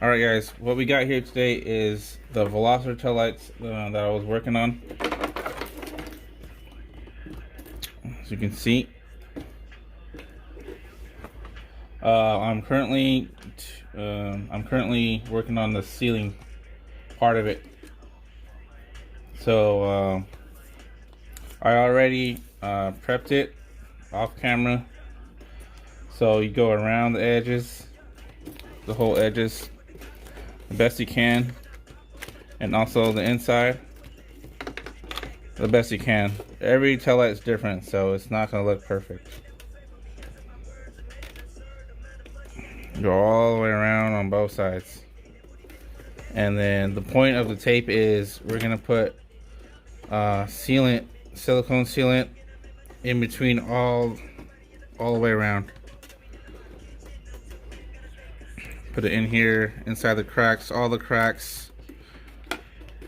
Alright guys, what we got here today is the Veloster Taillights that I was working on. As you can see, I'm currently working on the ceiling part of it. So I already prepped it off camera. So you go around the edges, the whole edges, the best you can, and also the inside the best you can. Every taillight is different, so it's not going to look perfect. Go all the way around on both sides, and then the point of the tape is we're going to put sealant, silicone sealant, in between all the way around. Put it in here, inside the cracks, all the cracks,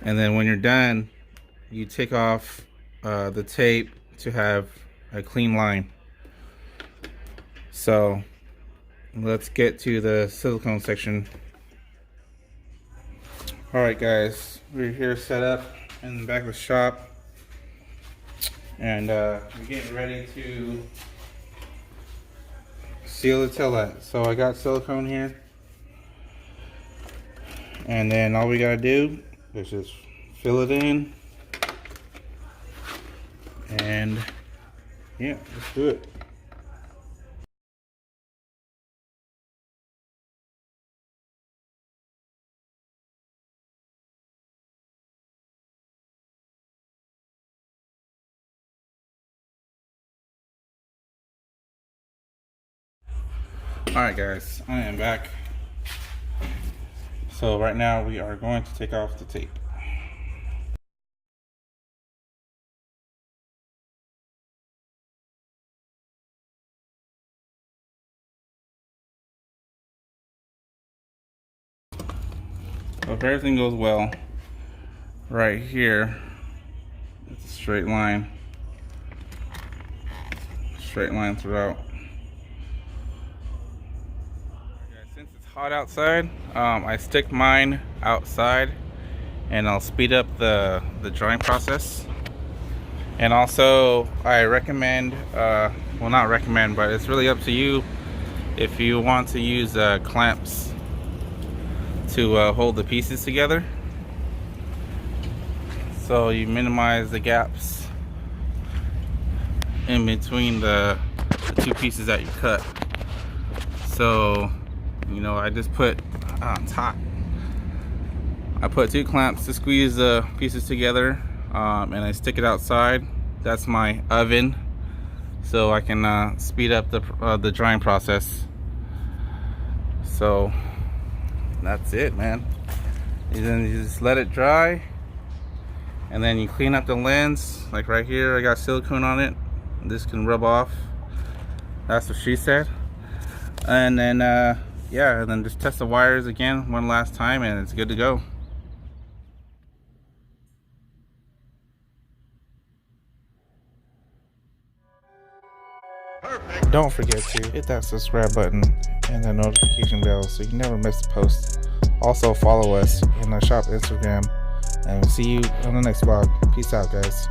and then when you're done, you take off the tape to have a clean line. So let's get to the silicone section. Alright guys, we're here set up in the back of the shop, and we're getting ready to seal the taillight. So I got silicone here, and then all we gotta do is just fill it in, and yeah, let's do it. Alright guys, I am back. So right now we are going to take off the tape. So if everything goes well, right here, it's a straight line throughout. Since it's hot outside, I stick mine outside, and I'll speed up the drying process. And also I recommend, well, not recommend, but it's really up to you if you want to use clamps to hold the pieces together, so you minimize the gaps in between the two pieces that you cut. So, you know, I just put on top, I put 2 clamps to squeeze the pieces together, and I stick it outside. That's my oven, so I can speed up the drying process. So that's it, man. And then you just let it dry, and then you clean up the lens. Like right here, I got silicone on it. This can rub off. That's what she said. And then yeah, and then just test the wires again one last time, and it's good to go. Perfect. Don't forget to hit that subscribe button and the notification bell so you never miss a post. Also follow us in the shop Instagram, and we'll see you on the next vlog. Peace out, guys.